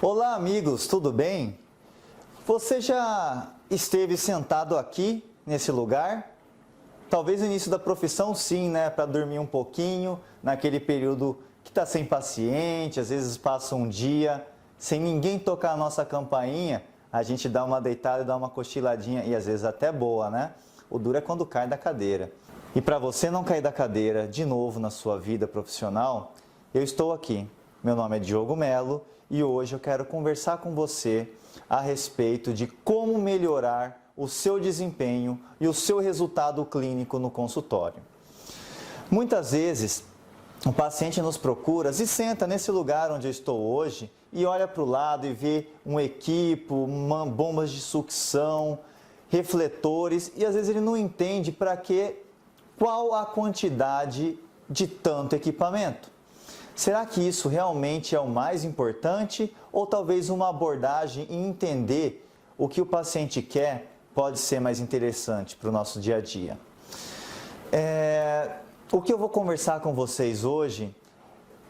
Olá, amigos, tudo bem? Você já esteve sentado aqui, nesse lugar? Talvez no início da profissão sim, né? Para dormir um pouquinho, naquele período que está sem paciente, às vezes passa um dia sem ninguém tocar a nossa campainha, a gente dá uma deitada e dá uma cochiladinha, e às vezes até boa, né? O duro é quando cai da cadeira. E para você não cair da cadeira de novo na sua vida profissional, eu estou aqui. Meu nome é Diogo Melo e hoje eu quero conversar com você a respeito de como melhorar o seu desempenho e o seu resultado clínico no consultório. Muitas vezes, o paciente nos procura, se senta nesse lugar onde eu estou hoje e olha para o lado e vê um equipo, bombas de sucção, refletores, e às vezes ele não entende para que, qual a quantidade de tanto equipamento. Será que isso realmente é o mais importante ou talvez uma abordagem e entender o que o paciente quer pode ser mais interessante para o nosso dia a dia? O que eu vou conversar com vocês hoje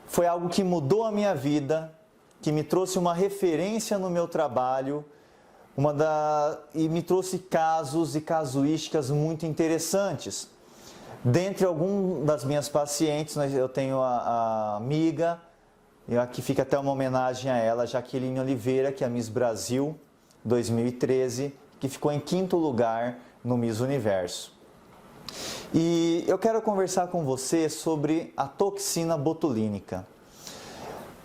foi algo que mudou a minha vida, que me trouxe uma referência no meu trabalho, e me trouxe casos e casuísticas muito interessantes. Dentre algumas das minhas pacientes, eu tenho a amiga, e aqui fica até uma homenagem a ela, Jaqueline Oliveira, que é a Miss Brasil 2013, que ficou em 5º lugar no Miss Universo. E eu quero conversar com você sobre a toxina botulínica.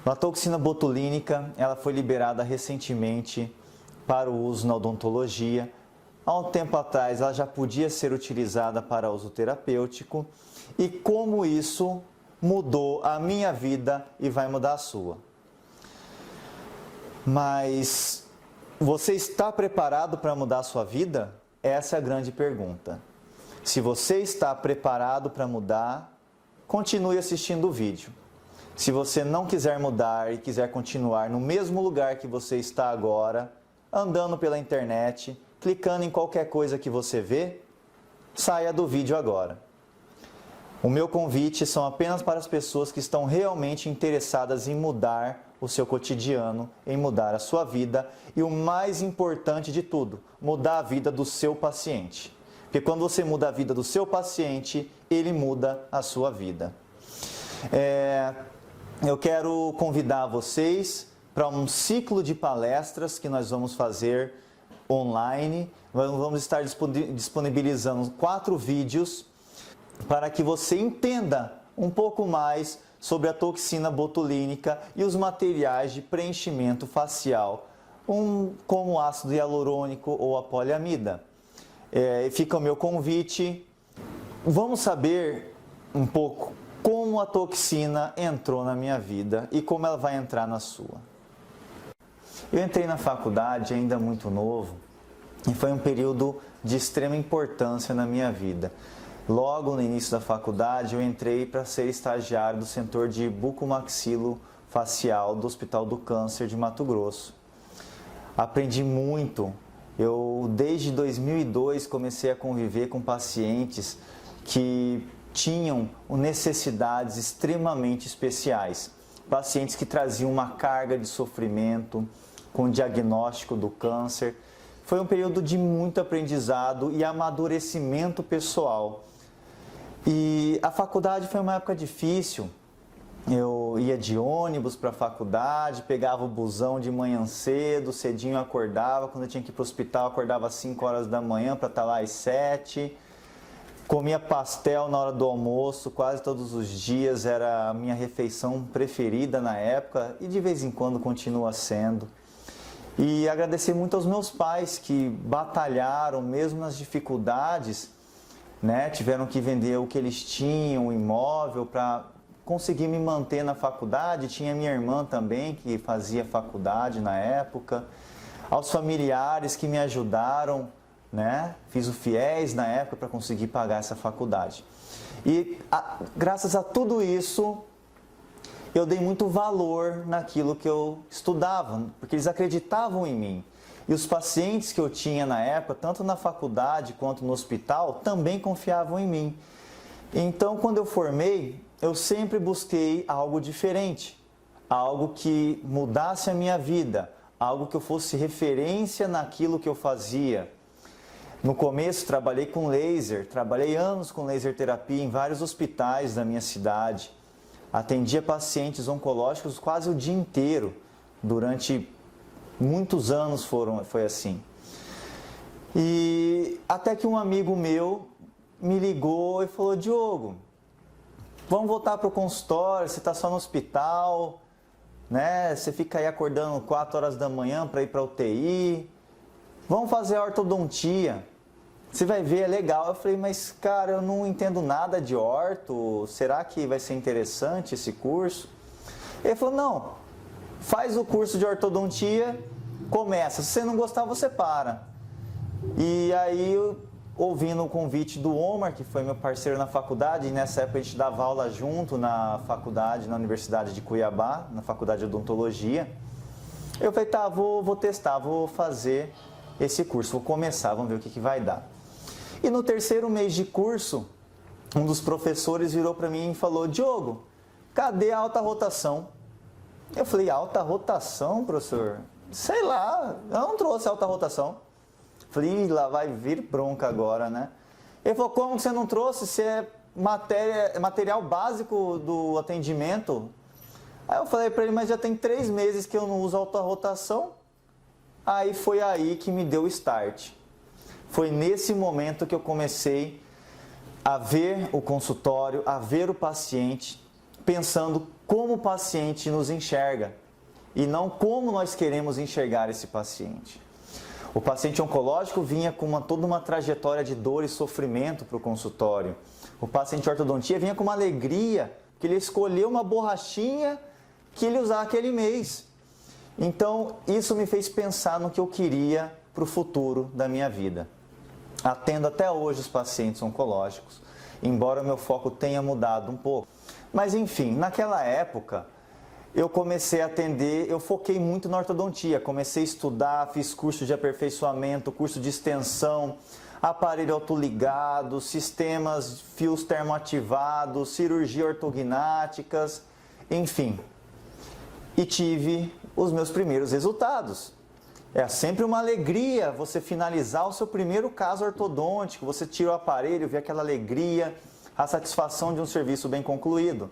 A toxina botulínica, ela foi liberada recentemente para o uso na odontologia. Há um tempo atrás ela já podia ser utilizada para uso terapêutico e como isso mudou a minha vida e vai mudar a sua. Mas você está preparado para mudar a sua vida? Essa é a grande pergunta. Se você está preparado para mudar, continue assistindo o vídeo. Se você não quiser mudar e quiser continuar no mesmo lugar que você está agora, andando pela internet, clicando em qualquer coisa que você vê, saia do vídeo agora. O meu convite são apenas para as pessoas que estão realmente interessadas em mudar o seu cotidiano, em mudar a sua vida e o mais importante de tudo, mudar a vida do seu paciente. Porque quando você muda a vida do seu paciente, ele muda a sua vida. Eu quero convidar vocês para um ciclo de palestras que nós vamos fazer online. Vamos estar disponibilizando 4 vídeos para que você entenda um pouco mais sobre a toxina botulínica e os materiais de preenchimento facial, como o ácido hialurônico ou a poliamida. Fica o meu convite. Vamos saber um pouco como a toxina entrou na minha vida e como ela vai entrar na sua. Eu entrei na faculdade ainda muito novo e foi um período de extrema importância na minha vida. Logo no início da faculdade eu entrei para ser estagiário do setor de bucomaxilofacial do Hospital do Câncer de Mato Grosso. Aprendi muito. Eu desde 2002 comecei a conviver com pacientes que tinham necessidades extremamente especiais. Pacientes que traziam uma carga de sofrimento com o diagnóstico do câncer. Foi um período de muito aprendizado e amadurecimento pessoal. E a faculdade foi uma época difícil. Eu ia de ônibus para a faculdade, pegava o busão de manhã cedo, cedinho eu acordava. Quando eu tinha que ir para o hospital, eu acordava às 5 horas da manhã para estar lá às 7. Comia pastel na hora do almoço, quase todos os dias, era a minha refeição preferida na época e de vez em quando continua sendo. E agradecer muito aos meus pais que batalharam mesmo nas dificuldades, né? Tiveram que vender o que eles tinham, o imóvel, para conseguir me manter na faculdade. Tinha minha irmã também que fazia faculdade na época. Aos familiares que me ajudaram, né? Fiz o FIES na época para conseguir pagar essa faculdade. E graças a tudo isso, eu dei muito valor naquilo que eu estudava, porque eles acreditavam em mim. E os pacientes que eu tinha na época, tanto na faculdade quanto no hospital, também confiavam em mim. Então, quando eu formei, eu sempre busquei algo diferente. algo que mudasse a minha vida, algo que eu fosse referência naquilo que eu fazia. No começo trabalhei com laser, trabalhei anos com laser terapia em vários hospitais da minha cidade. Atendia pacientes oncológicos quase o dia inteiro, durante muitos anos foi assim. E até que um amigo meu me ligou e falou: Diogo, vamos voltar para o consultório, você está só no hospital, né? Você fica aí acordando 4 horas da manhã para ir para a UTI, vamos fazer a ortodontia, você vai ver, é legal. Eu falei: mas cara, eu não entendo nada de orto, será que vai ser interessante esse curso? Ele falou: não, faz o curso de ortodontia, começa, se você não gostar você para. E aí, ouvindo o convite do Omar, que foi meu parceiro na faculdade, e nessa época a gente dava aula junto na faculdade, na Universidade de Cuiabá, na faculdade de odontologia, eu falei: tá, vou testar, vou fazer esse curso, vou começar, vamos ver o que vai dar. E no terceiro mês de curso, um dos professores virou para mim e falou: Diogo, cadê a alta rotação? Eu falei: alta rotação, professor? Sei lá, eu não trouxe alta rotação. Falei: lá vai vir bronca agora, né? Ele falou: como que você não trouxe? Se é material básico do atendimento. Aí eu falei para ele: mas já tem 3 meses que eu não uso alta rotação. Aí foi aí que me deu o start. Foi nesse momento que eu comecei a ver o consultório, a ver o paciente, pensando como o paciente nos enxerga e não como nós queremos enxergar esse paciente. O paciente oncológico vinha com toda uma trajetória de dor e sofrimento para o consultório. O paciente de ortodontia vinha com uma alegria, que ele escolheu uma borrachinha que ele usava aquele mês. Então, isso me fez pensar no que eu queria para o futuro da minha vida. Atendo até hoje os pacientes oncológicos, embora o meu foco tenha mudado um pouco. Mas enfim, naquela época, eu comecei a atender, eu foquei muito na ortodontia, comecei a estudar, fiz curso de aperfeiçoamento, curso de extensão, aparelho autoligado, sistemas, fios termoativados, cirurgia ortognáticas, enfim. E tive os meus primeiros resultados. É sempre uma alegria você finalizar o seu primeiro caso ortodôntico, você tira o aparelho, vê aquela alegria, a satisfação de um serviço bem concluído.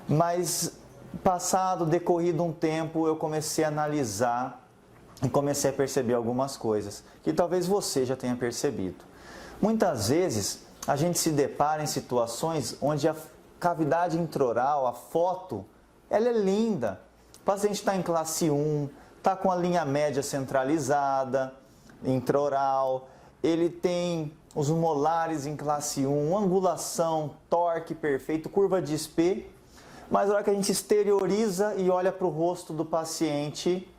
Mas decorrido um tempo, eu comecei a analisar e comecei a perceber algumas coisas que talvez você já tenha percebido. Muitas vezes a gente se depara em situações onde a cavidade intraoral, a foto, ela é linda. O paciente está em classe 1, está com a linha média centralizada, intraoral, ele tem os molares em classe 1, angulação, torque perfeito, curva de Spee. Mas na hora que a gente exterioriza e olha para o rosto do paciente,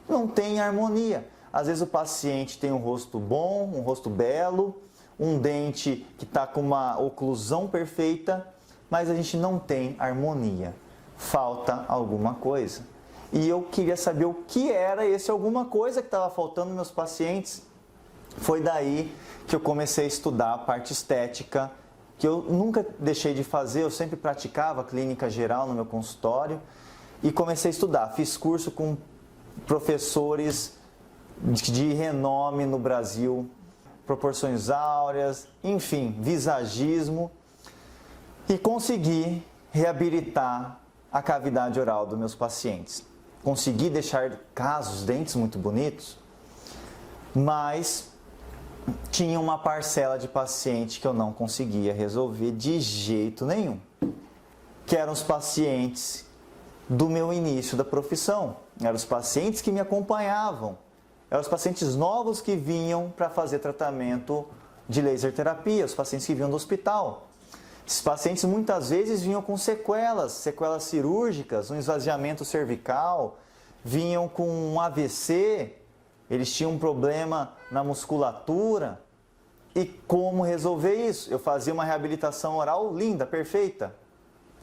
não tem harmonia. Às vezes o paciente tem um rosto bom, um rosto belo, um dente que está com uma oclusão perfeita, mas a gente não tem harmonia. Falta alguma coisa. E eu queria saber o que era esse alguma coisa que estava faltando nos meus pacientes. Foi daí que eu comecei a estudar a parte estética, que eu nunca deixei de fazer, eu sempre praticava clínica geral no meu consultório e comecei a estudar. Fiz curso com professores de renome no Brasil, proporções áureas, enfim, visagismo, e consegui reabilitar a cavidade oral dos meus pacientes. Consegui deixar casos, dentes muito bonitos, mas tinha uma parcela de paciente que eu não conseguia resolver de jeito nenhum, que eram os pacientes do meu início da profissão, eram os pacientes que me acompanhavam, eram os pacientes novos que vinham para fazer tratamento de laser terapia, os pacientes que vinham do hospital. Esses pacientes muitas vezes vinham com sequelas cirúrgicas, um esvaziamento cervical, vinham com um AVC, eles tinham um problema na musculatura. E como resolver isso? Eu fazia uma reabilitação oral linda, perfeita,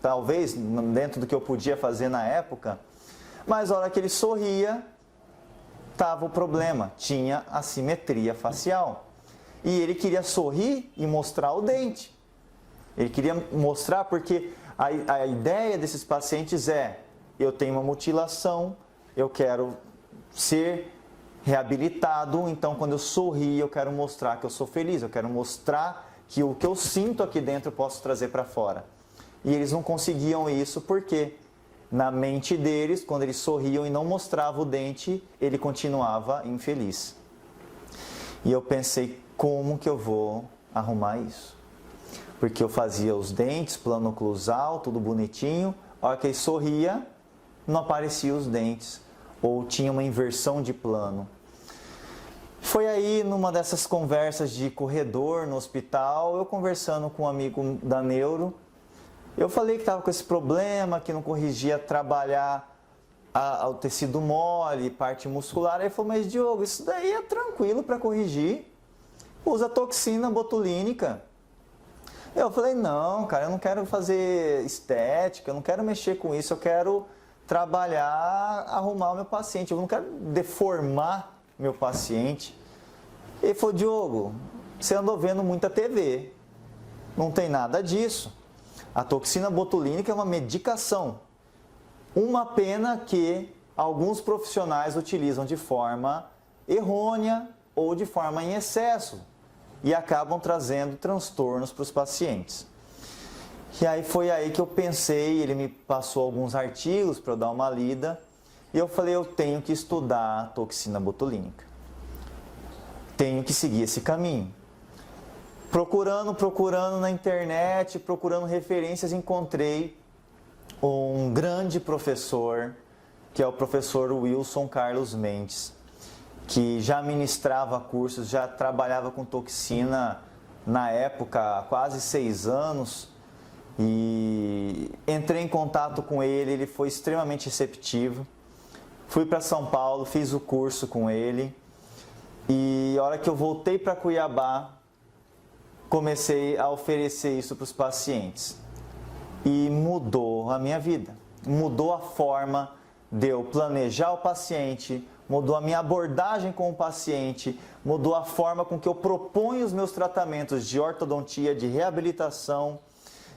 talvez dentro do que eu podia fazer na época, mas na hora que ele sorria, estava o problema, tinha assimetria facial. E ele queria sorrir e mostrar o dente. Ele queria mostrar porque a ideia desses pacientes é: eu tenho uma mutilação, eu quero ser reabilitado, então quando eu sorri eu quero mostrar que eu sou feliz, eu quero mostrar que o que eu sinto aqui dentro eu posso trazer para fora. E eles não conseguiam isso porque na mente deles, quando eles sorriam e não mostravam o dente, ele continuava infeliz. E eu pensei, como que eu vou arrumar isso? Porque eu fazia os dentes, plano oclusal, tudo bonitinho, a hora que ele sorria, não apareciam os dentes, ou tinha uma inversão de plano. Foi aí, numa dessas conversas de corredor no hospital, eu conversando com um amigo da neuro, eu falei que estava com esse problema, que não corrigia trabalhar o tecido mole, parte muscular. Ele falou, mas Diogo, isso daí é tranquilo para corrigir. Usa toxina botulínica. Eu falei, não, cara, eu não quero fazer estética, eu não quero mexer com isso, eu quero trabalhar, arrumar o meu paciente, eu não quero deformar meu paciente. Ele falou, Diogo, você andou vendo muita TV, não tem nada disso. A toxina botulínica é uma medicação. Uma pena que alguns profissionais utilizam de forma errônea ou de forma em excesso e acabam trazendo transtornos para os pacientes. E aí foi aí que eu pensei, ele me passou alguns artigos para eu dar uma lida e eu falei, eu tenho que estudar a toxina botulínica. Tenho que seguir esse caminho. Procurando na internet, procurando referências, encontrei um grande professor, que é o professor Wilson Carlos Mendes, que já ministrava cursos, já trabalhava com toxina na época há quase 6 anos, e entrei em contato com ele, ele foi extremamente receptivo. Fui para São Paulo, fiz o curso com ele, e a hora que eu voltei para Cuiabá, comecei a oferecer isso para os pacientes. E mudou a minha vida, mudou a forma de eu planejar o paciente, mudou a minha abordagem com o paciente, mudou a forma com que eu proponho os meus tratamentos de ortodontia, de reabilitação,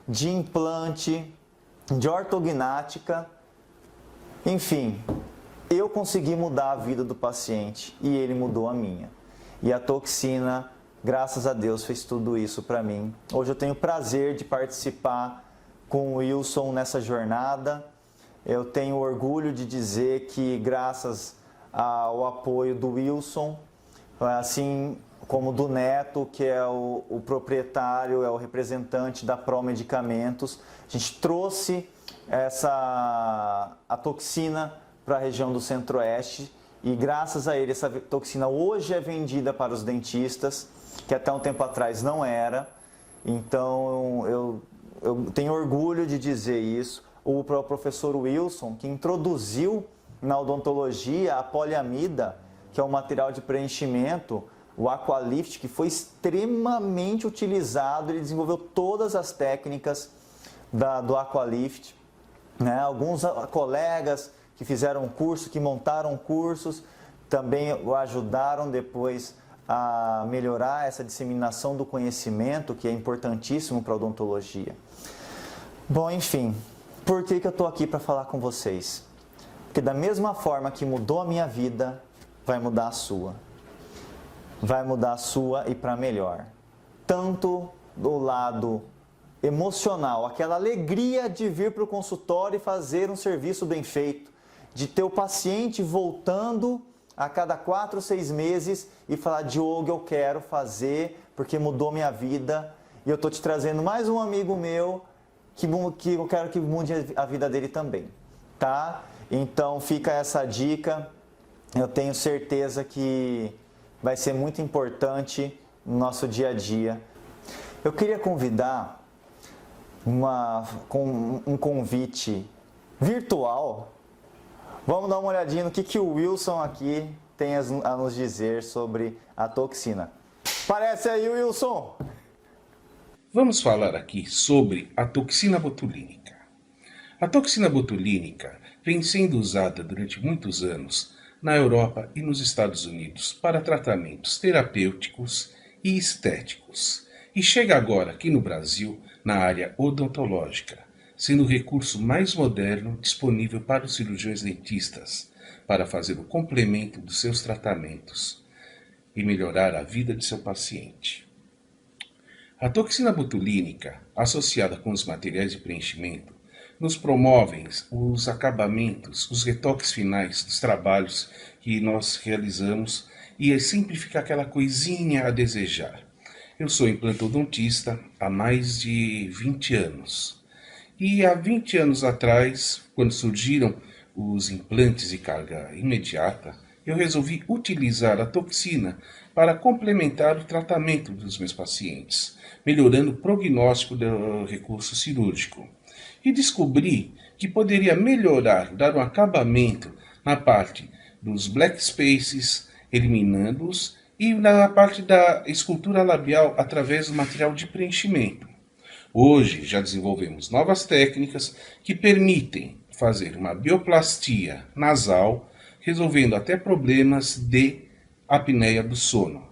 de implante, de ortognática, enfim, eu consegui mudar a vida do paciente e ele mudou a minha. E a toxina, graças a Deus, fez tudo isso para mim. Hoje eu tenho o prazer de participar com o Wilson nessa jornada. Eu tenho orgulho de dizer que graças ao apoio do Wilson, assim como do Neto, que é o proprietário, é o representante da Pro Medicamentos, a gente trouxe a toxina para a região do Centro-Oeste e graças a ele essa toxina hoje é vendida para os dentistas, que até um tempo atrás não era. Então eu tenho orgulho de dizer isso. O professor Wilson, que introduziu na odontologia a poliamida, que é um material de preenchimento, o Aqualift, que foi extremamente utilizado, ele desenvolveu todas as técnicas do Aqualift, né? Alguns colegas que fizeram curso, que montaram cursos, também o ajudaram depois a melhorar essa disseminação do conhecimento, que é importantíssimo para a odontologia. Bom, enfim, por que eu estou aqui para falar com vocês? Porque da mesma forma que mudou a minha vida, vai mudar a sua. Vai mudar a sua e para melhor. Tanto do lado emocional, aquela alegria de vir para o consultório e fazer um serviço bem feito, de ter o paciente voltando a cada 4 ou 6 meses e falar, Diogo, eu quero fazer porque mudou minha vida e eu estou te trazendo mais um amigo meu que eu quero que mude a vida dele também, tá? Então fica essa dica, eu tenho certeza que vai ser muito importante no nosso dia a dia. Eu queria convidar com um convite virtual. Vamos dar uma olhadinha no que o Wilson aqui tem a nos dizer sobre a toxina. Aparece aí, Wilson! Vamos falar aqui sobre a toxina botulínica. A toxina botulínica vem sendo usada durante muitos anos na Europa e nos Estados Unidos para tratamentos terapêuticos e estéticos. E chega agora aqui no Brasil na área odontológica, sendo o recurso mais moderno disponível para os cirurgiões dentistas, para fazer o complemento dos seus tratamentos e melhorar a vida de seu paciente. A toxina botulínica, associada com os materiais de preenchimento, nos promovem os acabamentos, os retoques finais dos trabalhos que nós realizamos e sempre fica aquela coisinha a desejar. Eu sou implantodontista há mais de 20 anos. E há 20 anos atrás, quando surgiram os implantes de carga imediata, eu resolvi utilizar a toxina para complementar o tratamento dos meus pacientes, melhorando o prognóstico do recurso cirúrgico. E descobri que poderia melhorar, dar um acabamento na parte dos black spaces, eliminando-os, e na parte da escultura labial através do material de preenchimento. Hoje já desenvolvemos novas técnicas que permitem fazer uma bioplastia nasal, resolvendo até problemas de apneia do sono.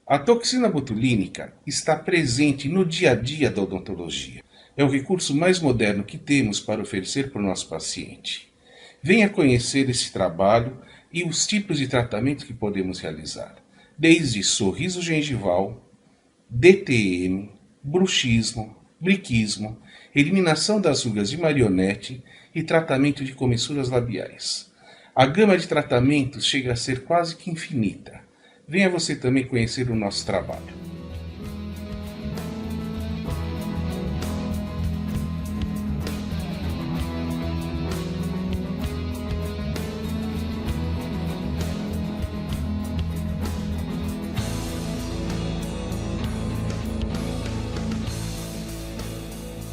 A toxina botulínica está presente no dia a dia da odontologia. É o recurso mais moderno que temos para oferecer para o nosso paciente. Venha conhecer esse trabalho e os tipos de tratamento que podemos realizar, desde sorriso gengival, DTM, bruxismo, briquismo, eliminação das rugas de marionete e tratamento de comissuras labiais. A gama de tratamentos chega a ser quase que infinita. Venha você também conhecer o nosso trabalho.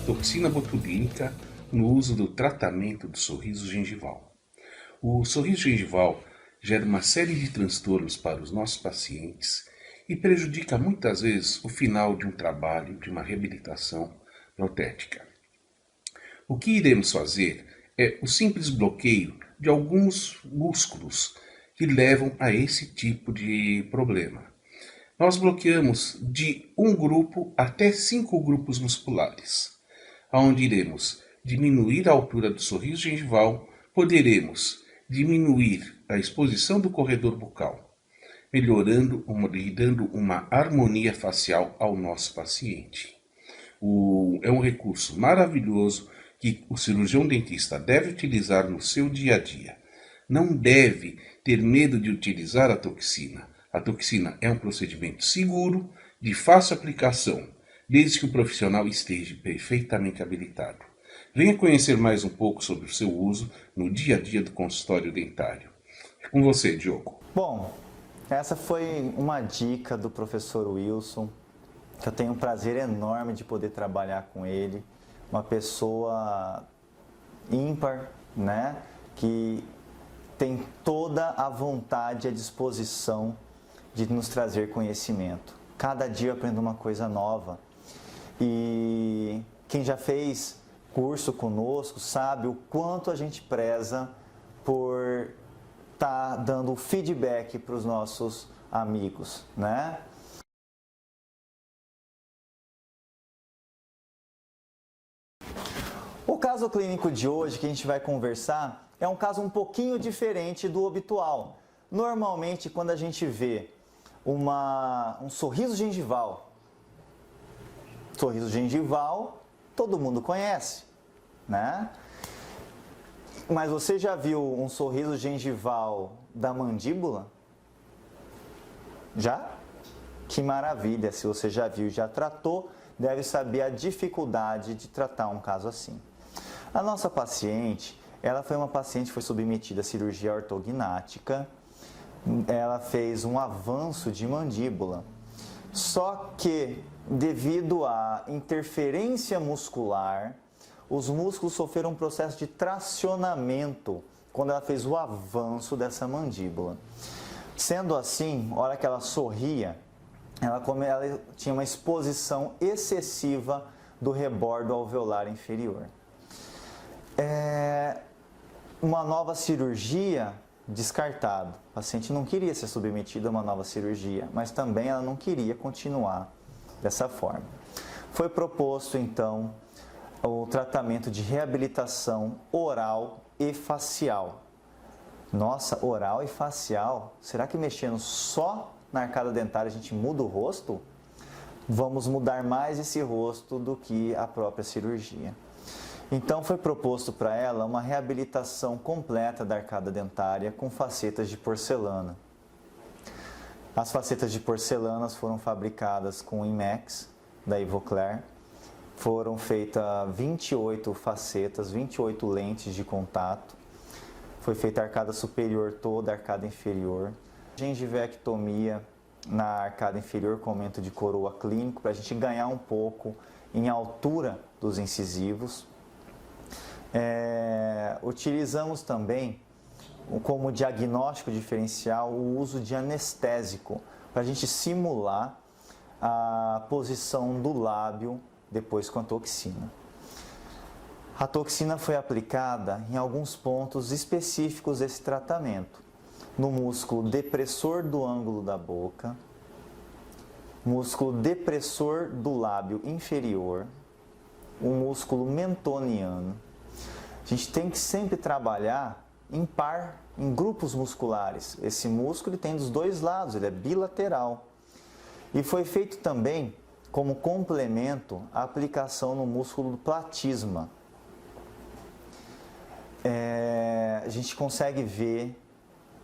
Toxina botulínica no uso do tratamento do sorriso gengival. O sorriso gengival gera uma série de transtornos para os nossos pacientes e prejudica muitas vezes o final de um trabalho, de uma reabilitação protética. O que iremos fazer é o simples bloqueio de alguns músculos que levam a esse tipo de problema. Nós bloqueamos de um grupo até 5 grupos musculares, onde iremos diminuir a altura do sorriso gengival, poderemos diminuir a exposição do corredor bucal, melhorando e dando uma harmonia facial ao nosso paciente. É um recurso maravilhoso que o cirurgião dentista deve utilizar no seu dia a dia. Não deve ter medo de utilizar a toxina. A toxina é um procedimento seguro, de fácil aplicação, desde que o profissional esteja perfeitamente habilitado. Venha conhecer mais um pouco sobre o seu uso no dia a dia do consultório dentário. É com você, Diogo. Bom, essa foi uma dica do professor Wilson, que eu tenho um prazer enorme de poder trabalhar com ele. Uma pessoa ímpar, né? Que tem toda a vontade e a disposição de nos trazer conhecimento. Cada dia eu aprendo uma coisa nova. E quem já fez curso conosco sabe o quanto a gente preza por estar dando feedback para os nossos amigos, né? O caso clínico de hoje que a gente vai conversar é um caso um pouquinho diferente do habitual. Normalmente, quando a gente vê um sorriso gengival, todo mundo conhece, né? Mas você já viu um sorriso gengival da mandíbula? Já? Que maravilha! Se você já viu e já tratou, deve saber a dificuldade de tratar um caso assim. A nossa paciente, ela foi uma paciente que foi submetida à cirurgia ortognática. Ela fez um avanço de mandíbula. Só que, devido à interferência muscular, os músculos sofreram um processo de tracionamento quando ela fez o avanço dessa mandíbula. Sendo assim, na hora que ela sorria, ela tinha uma exposição excessiva do rebordo alveolar inferior. Uma nova cirurgia, descartado. O paciente não queria ser submetido a uma nova cirurgia, mas também ela não queria continuar dessa forma. Foi proposto, então, o tratamento de reabilitação oral e facial. Nossa, oral e facial? Será que mexendo só na arcada dentária a gente muda o rosto? Vamos mudar mais esse rosto do que a própria cirurgia. Então foi proposto para ela uma reabilitação completa da arcada dentária com facetas de porcelana. As facetas de porcelana foram fabricadas com IMEX da Ivoclar. Foram feitas 28 facetas, 28 lentes de contato. Foi feita a arcada superior toda, a arcada inferior. Gengivectomia na arcada inferior com aumento de coroa clínico, para a gente ganhar um pouco em altura dos incisivos. Utilizamos também, como diagnóstico diferencial, o uso de anestésico, para a gente simular a posição do lábio depois com a toxina. A toxina foi aplicada em alguns pontos específicos desse tratamento. No músculo depressor do ângulo da boca, músculo depressor do lábio inferior, o músculo mentoniano. A gente tem que sempre trabalhar em par, em grupos musculares. Esse músculo ele tem dos dois lados, ele é bilateral. E foi feito também, como complemento, a aplicação no músculo do platisma. A gente consegue ver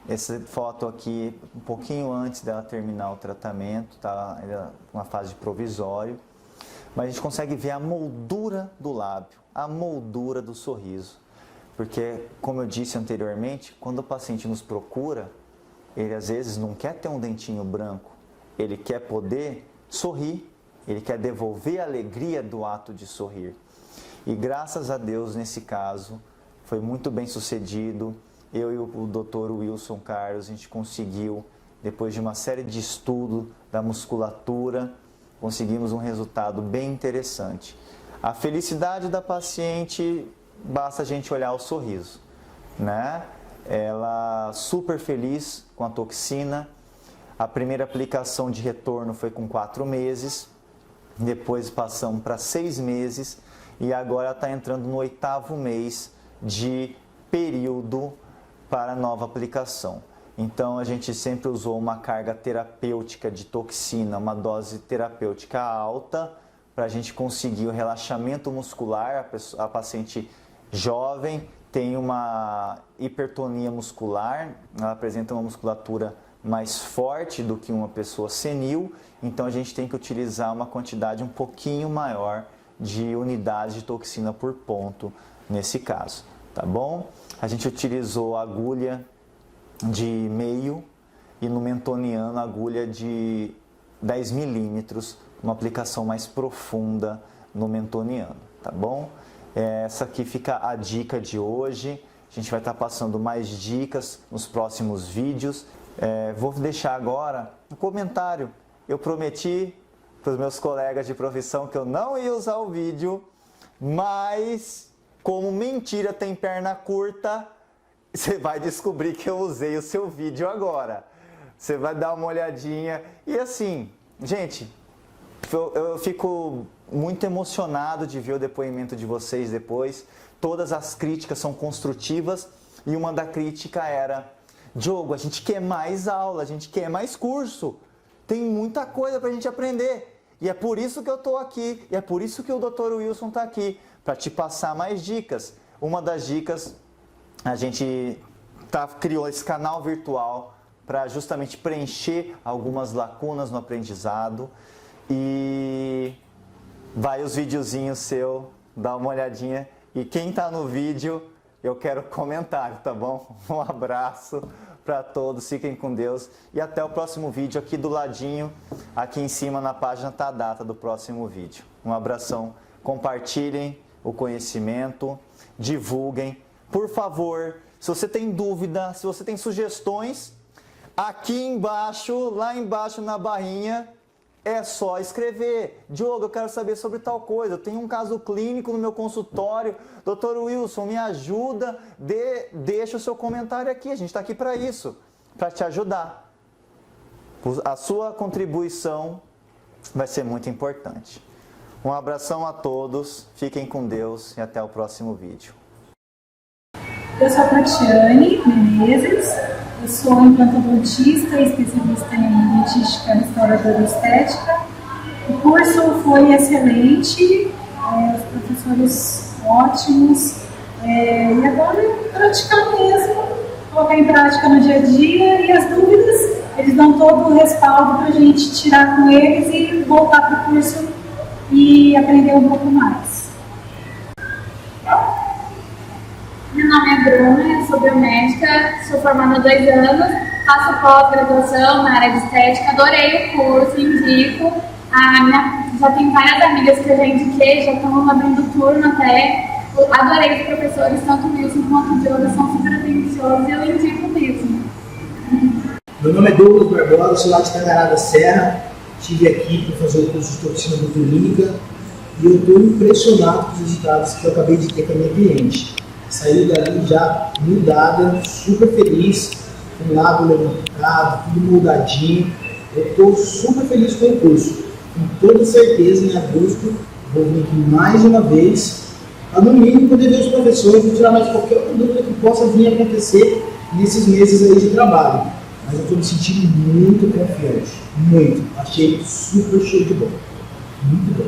essa foto aqui um pouquinho antes dela terminar o tratamento, tá? Uma fase provisório, mas a gente consegue ver a moldura do lábio, a moldura do sorriso, porque, como eu disse anteriormente, quando o paciente nos procura, ele às vezes não quer ter um dentinho branco, ele quer poder sorrir, ele quer devolver a alegria do ato de sorrir. E graças a Deus, nesse caso, foi muito bem sucedido. Eu e o Dr. Wilson Carlos, a gente conseguiu, depois de uma série de estudo da musculatura, conseguimos um resultado bem interessante. A felicidade da paciente, basta a gente olhar o sorriso, né? Ela super feliz com a toxina. A primeira aplicação de retorno foi com 4 meses, depois passamos para 6 meses e agora está entrando no 8º mês de período para nova aplicação. Então a gente sempre usou uma carga terapêutica de toxina, uma dose terapêutica alta, para a gente conseguir o relaxamento muscular. A paciente jovem tem uma hipertonia muscular, ela apresenta uma musculatura mais forte do que uma pessoa senil, então a gente tem que utilizar uma quantidade um pouquinho maior de unidades de toxina por ponto nesse caso, tá bom? A gente utilizou agulha de meio e no mentoniano agulha de 10 milímetros, uma aplicação mais profunda no mentoniano, tá bom? Essa aqui fica a dica de hoje. A gente vai estar passando mais dicas nos próximos vídeos. Vou deixar agora um comentário. Eu prometi para os meus colegas de profissão que eu não ia usar o vídeo, mas como mentira tem perna curta, você vai descobrir que eu usei o seu vídeo agora. Você vai dar uma olhadinha. E assim, gente, eu fico muito emocionado de ver o depoimento de vocês depois. Todas as críticas são construtivas e uma da crítica era: Diogo, a gente quer mais aula, a gente quer mais curso. Tem muita coisa para a gente aprender. E é por isso que eu estou aqui, e é por isso que o Dr. Wilson está aqui, para te passar mais dicas. Uma das dicas, a gente criou esse canal virtual para justamente preencher algumas lacunas no aprendizado. E vai os videozinhos seu, dá uma olhadinha. E quem está no vídeo, eu quero comentário, tá bom? Um abraço para todos, fiquem com Deus e até o próximo vídeo. Aqui do ladinho, aqui em cima na página está a data do próximo vídeo. Um abração, compartilhem o conhecimento, divulguem. Por favor, se você tem dúvida, se você tem sugestões, aqui embaixo, lá embaixo na barrinha, é só escrever: Diogo, eu quero saber sobre tal coisa, eu tenho um caso clínico no meu consultório, Dr. Wilson, me ajuda, deixa o seu comentário aqui, a gente está aqui para isso, para te ajudar. A sua contribuição vai ser muito importante. Um abração a todos, fiquem com Deus e até o próximo vídeo. Eu sou a Tatiane Menezes, eu sou implantodontista e especialista em dentística, restauradora e estética. O curso foi excelente, os professores ótimos, e agora praticar mesmo, colocar em prática no dia a dia, e as dúvidas, eles dão todo o respaldo para a gente tirar com eles e voltar para o curso e aprender um pouco mais. Meu nome é Bruna, eu sou biomédica, sou formada há 2 anos, faço pós-graduação na área de estética, adorei o curso, indico. Já tenho várias amigas que eu já indiquei, já estão abrindo turno até. Adorei os professores, tanto o Wilson quanto o Diogo, são super atenciosos e eu indico mesmo. Meu nome é Douglas Barbosa, sou lá de Tangará da Serra, estive aqui para fazer o curso de toxina botulínica e eu estou impressionado com os resultados que eu acabei de ter com a minha cliente. Saiu dali já mudada, super feliz, com o lábio levantado, tudo moldadinho. Eu estou super feliz com o curso. Com toda certeza, em agosto, vou vir aqui mais uma vez, para no mínimo poder ver os professores e tirar mais qualquer outra dúvida que possa vir acontecer nesses meses aí de trabalho. Mas eu estou me sentindo muito confiante, muito. Achei super show de bola. Muito bom.